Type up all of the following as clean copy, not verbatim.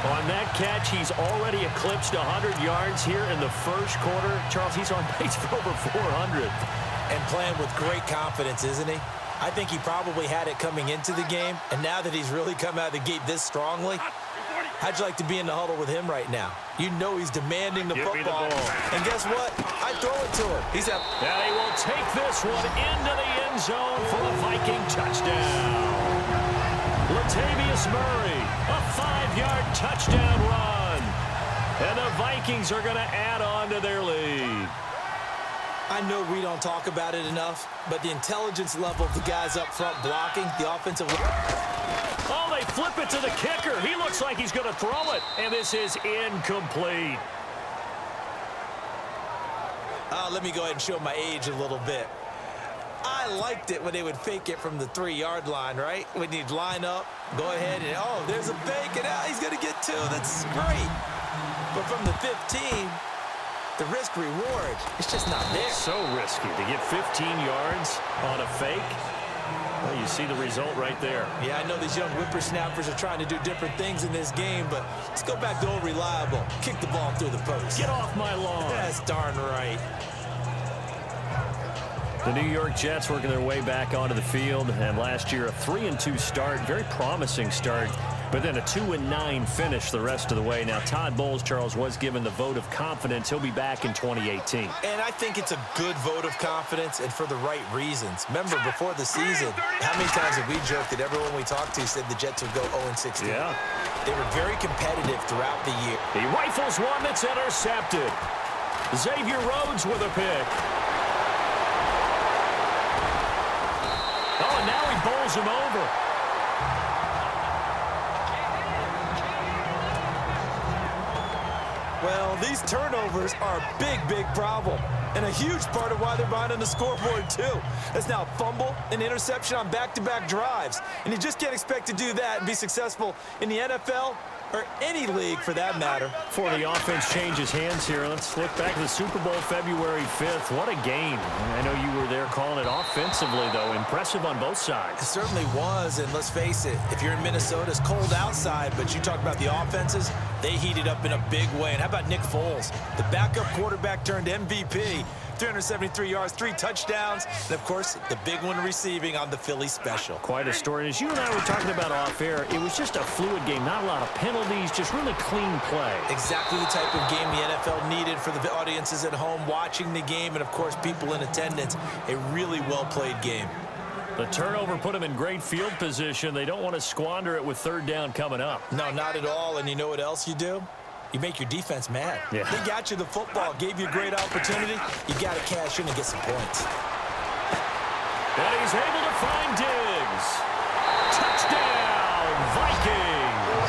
On that catch, he's already eclipsed 100 yards here in the first quarter. Charles, he's on pace for over 400. And playing with great confidence, isn't he? I think he probably had it coming into the game, and now that he's really come out of the gate this strongly, how'd you like to be in the huddle with him right now? You know he's demanding the football. And guess what? I throw it to him. He's up. Now he will take this one into the end zone for a Viking touchdown. Latavius Murray, a 5-yard touchdown run. And the Vikings are going to add on to their lead. I know we don't talk about it enough, but the intelligence level of the guys up front blocking, the offensive line. Oh, they flip it to the kicker. He looks like he's going to throw it, and this is incomplete. Let me go ahead and show my age a little bit. I liked it when they would fake it from the 3-yard line, right? When you'd line up, go ahead, and oh, there's a fake, and he's going to get 2. That's great. But from the 15, the risk-reward, it's just not there. So risky to get 15 yards on a fake. Well, you see the result right there. Yeah, I know these young whippersnappers are trying to do different things in this game, but let's go back to old reliable. Kick the ball through the post. Get off my lawn. That's darn right. The New York Jets working their way back onto the field, and last year a 3-2 start, very promising start, but then a 2-9 finish the rest of the way. Now Todd Bowles, Charles, was given the vote of confidence. He'll be back in 2018. And I think it's a good vote of confidence and for the right reasons. Remember, before the season, how many times have we joked that everyone we talked to said the Jets would go 0-16? Yeah. They were very competitive throughout the year. He rifles one that's intercepted. Xavier Rhodes with a pick. Oh, and now he bowls him over. Well, these turnovers are a big, big problem. And a huge part of why they're behind on the scoreboard, too. That's now a fumble, an interception on back-to-back drives. And you just can't expect to do that and be successful in the NFL or any league for that matter. Before the offense changes hands here, let's look back to the Super Bowl February 5th. What a game. I know you were there calling it offensively, though. Impressive on both sides. It certainly was, and let's face it, if you're in Minnesota, it's cold outside, but you talk about the offenses, they heated up in a big way. And how about Nick Foles? The backup quarterback turned MVP. 373 yards, 3 touchdowns, and, of course, the big one receiving on the Philly special. Quite a story. As you and I were talking about off air, it was just a fluid game, not a lot of penalties, just really clean play. Exactly the type of game the NFL needed for the audiences at home watching the game and, of course, people in attendance. A really well-played game. The turnover put them in great field position. They don't want to squander it with 3rd down coming up. No, not at all, and you know what else you do? You make your defense mad. Yeah. They got you the football, gave you a great opportunity. You got to cash in and get some points. And he's able to find Diggs. Touchdown, Vikings.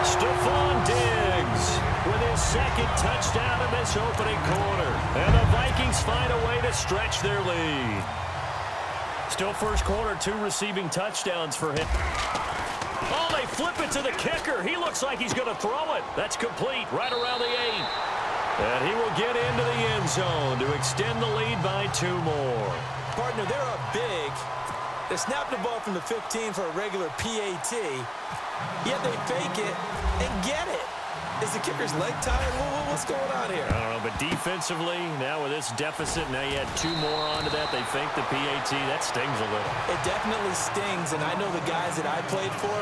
Stephon Diggs with his 2nd touchdown in this opening quarter. And the Vikings find a way to stretch their lead. Still first quarter, 2 receiving touchdowns for him. Oh, they flip it to the kicker. He looks like he's going to throw it. That's complete right around the 8. And he will get into the end zone to extend the lead by 2 more. Partner, they're up big. They snap the ball from the 15 for a regular PAT, yet they fake it and get it. Is the kicker's leg tired? What's going on here? I don't know, but defensively, now with this deficit, now you add 2 more onto that. They fake the PAT. That stings a little. It definitely stings, and I know the guys that I played for,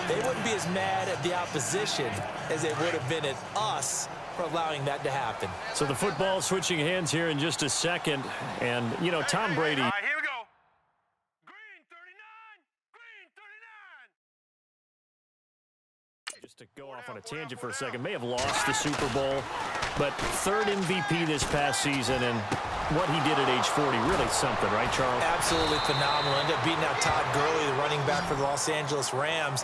they wouldn't be as mad at the opposition as they would have been at us for allowing that to happen. So the football switching hands here in just a second. And, you know, Tom Brady. All right, here we go. Green 39. Green 39. Just to go off on a tangent for a second, may have lost the Super Bowl, but 3rd MVP this past season, and what he did at age 40, really something, right, Charles? Absolutely phenomenal. Ended up beating out Todd Gurley, the running back for the Los Angeles Rams.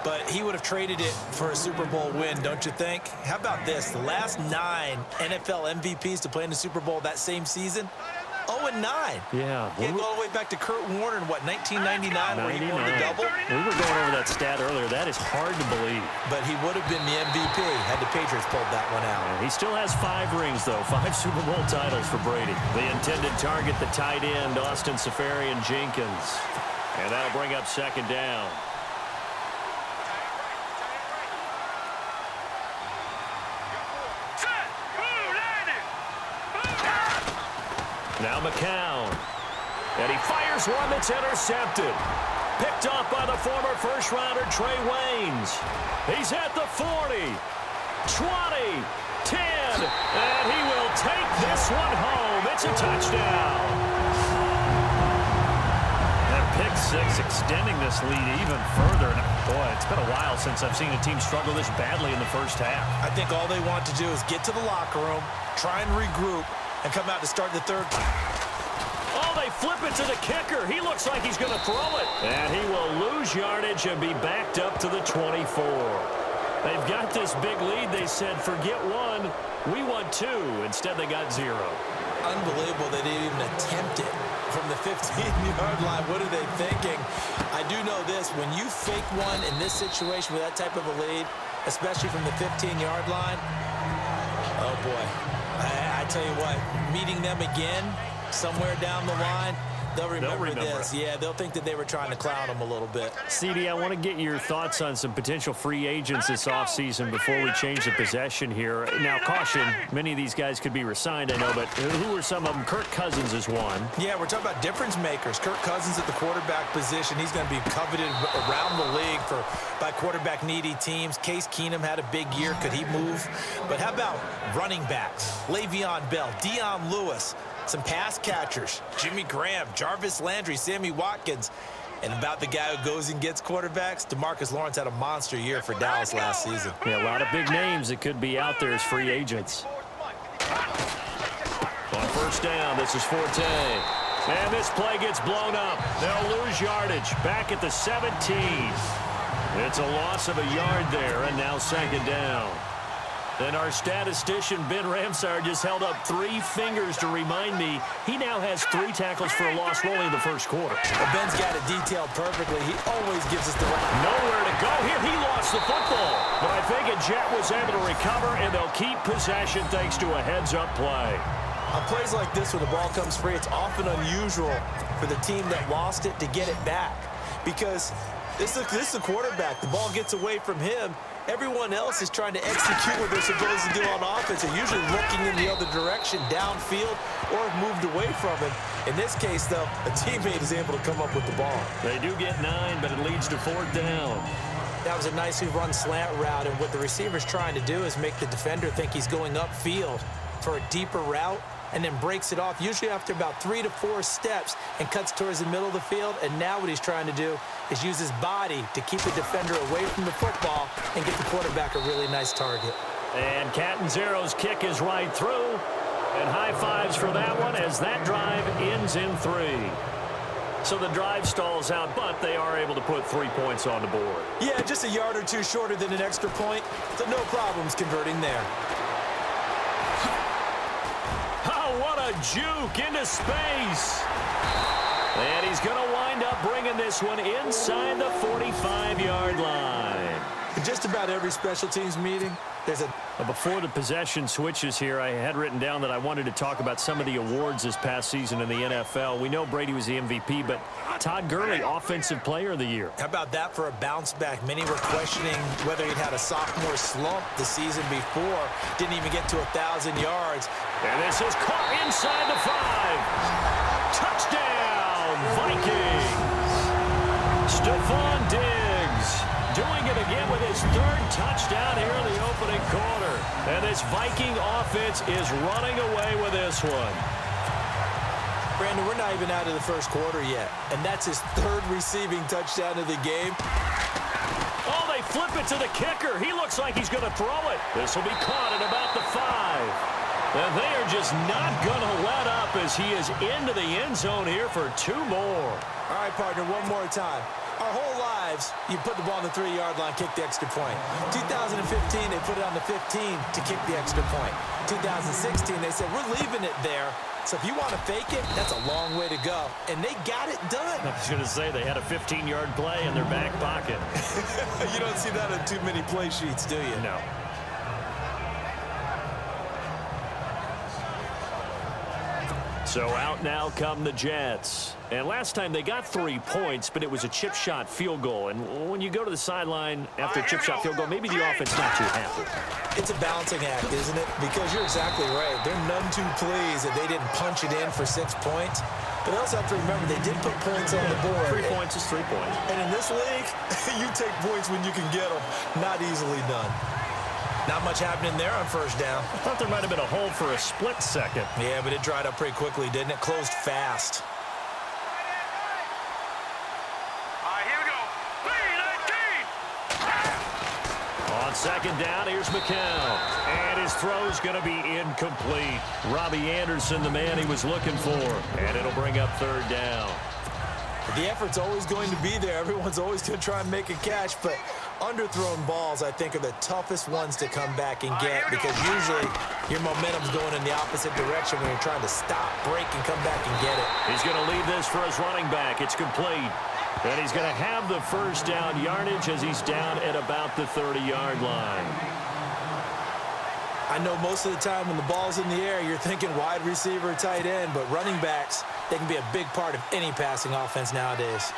But he would have traded it for a Super Bowl win, don't you think? How about this? The last 9 NFL MVPs to play in the Super Bowl that same season, 0-9. Yeah. He had to go all the way back to Kurt Warner in, what, 1999, where he won the double? We were going over that stat earlier. That is hard to believe. But he would have been the MVP had the Patriots pulled that one out. He still has 5 rings, though. 5 Super Bowl titles for Brady. The intended target, the tight end, Austin Seferian-Jenkins. And that'll bring up 2nd down. Now McCown. And he fires one that's intercepted. Picked off by the former first-rounder Trey Waynes. He's at the 40, 20, 10, and he will take this one home. It's a touchdown. That pick six extending this lead even further. Boy, it's been a while since I've seen a team struggle this badly in the first half. I think all they want to do is get to the locker room, try and regroup, and come out to start the third. Oh, they flip it to the kicker. He looks like he's going to throw it. And he will lose yardage and be backed up to the 24. They've got this big lead. They said, forget one. We want two. Instead, they got zero. Unbelievable they didn't even attempt it from the 15-yard line. What are they thinking? I do know this. When you fake one in this situation with that type of a lead, especially from the 15-yard line, oh, boy. I tell you what, meeting them again somewhere down the line, they'll remember this. Yeah, they'll think that they were trying to clown them a little bit. CD, I want to get your thoughts on some potential free agents this offseason before we change the possession here. Now, caution, many of these guys could be re-signed, I know, but who are some of them? Kirk Cousins is one. Yeah, we're talking about difference makers. Kirk Cousins at the quarterback position. He's going to be coveted around the league by quarterback-needy teams. Case Keenum had a big year. Could he move? But how about running backs? Le'Veon Bell, Dion Lewis, some pass catchers, Jimmy Graham, Jarvis Landry, Sammy Watkins. And about the guy who goes and gets quarterbacks, DeMarcus Lawrence had a monster year for Dallas last season. Yeah, a lot of big names that could be out there as free agents. On first down, this is Forte. And this play gets blown up. They'll lose yardage. Back at the 17. It's a loss of a yard there, and now second down. And our statistician, Ben Ramsar, just held up 3 fingers to remind me he now has 3 tackles for a loss only in the first quarter. Well, Ben's got it detailed perfectly. He always gives us the right. Nowhere to go here. He lost the football. But I think Jet was able to recover, and they'll keep possession thanks to a heads-up play. On plays like this where the ball comes free, it's often unusual for the team that lost it to get it back. Because this is the quarterback. The ball gets away from him. Everyone else is trying to execute what they're supposed to do on offense. They're usually looking in the other direction, downfield, or have moved away from him. In this case, though, a teammate is able to come up with the ball. They do get 9, but it leads to 4th down. That was a nicely run slant route, and what the receiver's trying to do is make the defender think he's going upfield for a deeper route, and then breaks it off, usually after about 3 to 4 steps, and cuts towards the middle of the field. And now what he's trying to do is use his body to keep the defender away from the football and get the quarterback a really nice target. And Catanzero's kick is right through. And high fives for that one as that drive ends in 3. So the drive stalls out, but they are able to put 3 points on the board. Yeah, just a yard or two shorter than an extra point, so no problems converting there. Oh, what a juke into space. And he's going to wind up bringing this one inside the 45-yard line. In just about every special teams meeting, there's a... Before the possession switches here, I had written down that I wanted to talk about some of the awards this past season in the NFL. We know Brady was the MVP, but Todd Gurley, Offensive Player of the Year. How about that for a bounce back? Many were questioning whether he'd had a sophomore slump the season before. Didn't even get to 1,000 yards. And this is caught inside the 5. Touchdown, Vikings. Stephon Diggs doing it again with his 3rd touchdown here in the opening quarter. And this Viking offense is running away with this one. Brandon, we're not even out of the first quarter yet. And that's his 3rd receiving touchdown of the game. Oh, they flip it to the kicker. He looks like he's going to throw it. This will be caught at about the 5. And they are just not going to let up as he is into the end zone here for 2 more. All right, partner, one more time. Our whole lives, you put the ball on the 3-yard line, kick the extra point. 2015, they put it on the 15 to kick the extra point. 2016, they said, we're leaving it there. So if you want to fake it, that's a long way to go. And they got it done. I was going to say, they had a 15-yard play in their back pocket. You don't see that on too many play sheets, do you? No. So out now come the Jets. And last time they got 3 points, but it was a chip shot field goal. And when you go to the sideline after a chip shot field goal, maybe the offense not too happy. It's a balancing act, isn't it? Because you're exactly right. They're none too pleased that they didn't punch it in for 6 points. But they also have to remember they did put points on the board. 3 points is 3 points. And in this league, you take points when you can get them. Not easily done. Not much happening there on first down. I thought there might have been a hole for a split second. Yeah, but it dried up pretty quickly, didn't it? Closed fast. All right, here we go. 3-19. On second down, here's McCown. And his throw's going to be incomplete. Robbie Anderson, the man he was looking for. And it'll bring up third down. The effort's always going to be there. Everyone's always going to try and make a catch, but underthrown balls, I think, are the toughest ones to come back and get because usually your momentum's going in the opposite direction when you're trying to stop, break, and come back and get it. He's going to leave this for his running back. It's complete. And he's going to have the first down yardage as he's down at about the 30-yard line. I know most of the time when the ball's in the air, you're thinking wide receiver, tight end, but running backs, they can be a big part of any passing offense nowadays.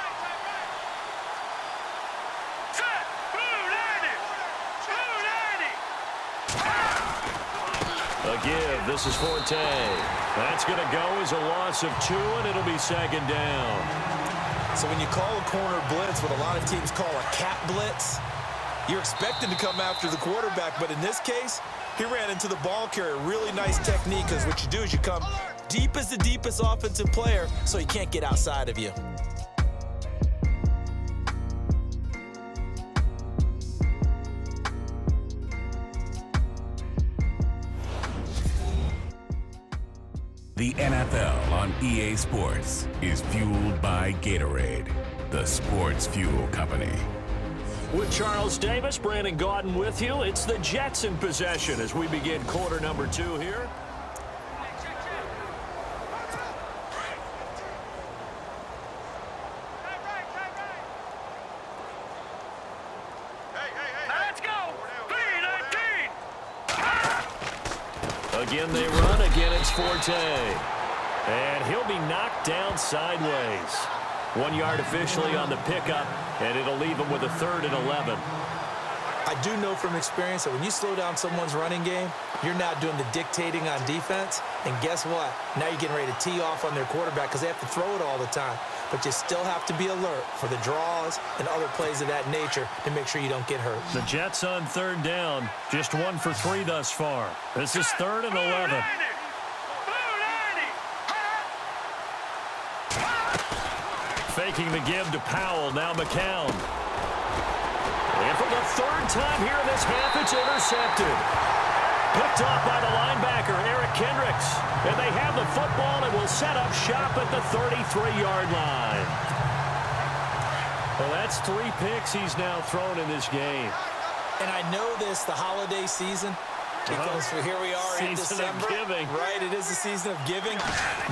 Set. 2-90. 2-90. A give. This is Forte. That's going to go as a loss of 2, and it'll be second down. So when you call a corner blitz, what a lot of teams call a cat blitz, you're expected to come after the quarterback, but in this case, he ran into the ball carrier. Really nice technique because what you do is you come deep as the deepest offensive player so he can't get outside of you. The NFL on EA Sports is fueled by Gatorade, the sports fuel company. With Charles Davis, Brandon Gaudin with you. It's the Jets in possession as we begin quarter number 2 here. Let's go. 3-19. Again, they run. Again, it's Forte. And he'll be knocked down sideways. 1 yard officially on the pickup, and it'll leave him with a 3rd and 11. I do know from experience that when you slow down someone's running game, you're not doing the dictating on defense. And guess what? Now you're getting ready to tee off on their quarterback because they have to throw it all the time. But you still have to be alert for the draws and other plays of that nature to make sure you don't get hurt. The Jets on 3rd down, just 1 for 3 thus far. This is 3rd and 11. 2-90. Faking the give to Powell, now McCown. And for the 3rd time here in this half, it's intercepted. Picked off by the linebacker, Eric Kendricks. And they have the football and will set up shop at the 33-yard line. Well, that's 3 picks he's now thrown in this game. And I know this, the holiday season, because here we are in Season of December. giving. Right, it is the season of giving.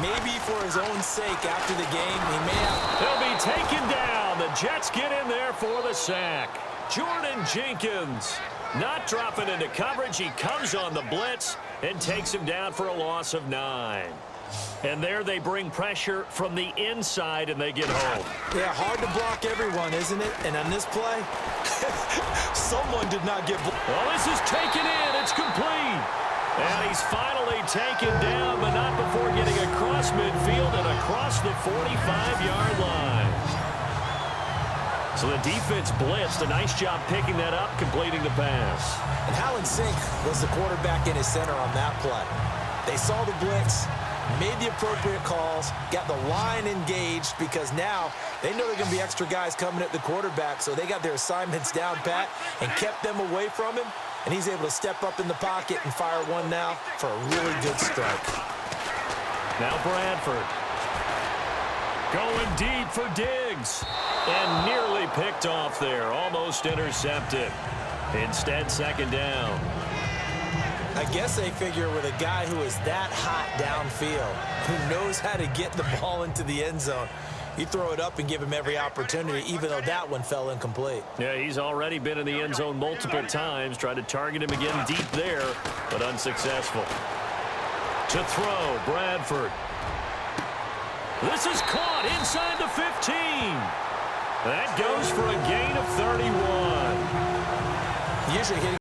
Maybe for his own sake after the game, he may have... They'll be taken down. The Jets get in there for the sack. Jordan Jenkins not dropping into coverage. He comes on the blitz and takes him down for a loss of 9. And there they bring pressure from the inside, and they get home. Yeah, hard to block everyone, isn't it? And on this play, someone did not get... Well, this is taken in. It's complete. And he's finally taken down, but not before getting across midfield and across the 45-yard line. So the defense blitzed. A nice job picking that up, completing the pass. And Howland Sink was the quarterback in his center on that play. They saw the blitz, made the appropriate calls, got the line engaged because now they know there are going to be extra guys coming at the quarterback, so they got their assignments down pat and kept them away from him, and he's able to step up in the pocket and fire one now for a really good strike. Now Bradford going deep for Diggs and nearly picked off there, almost intercepted. Instead, second down. I guess they figure with a guy who is that hot downfield, who knows how to get the ball into the end zone, you throw it up and give him every opportunity, even though that one fell incomplete. Yeah, he's already been in the end zone multiple times. Tried to target him again deep there, but unsuccessful. To throw, Bradford. This is caught inside the 15. That goes for a gain of 31. Usually hitting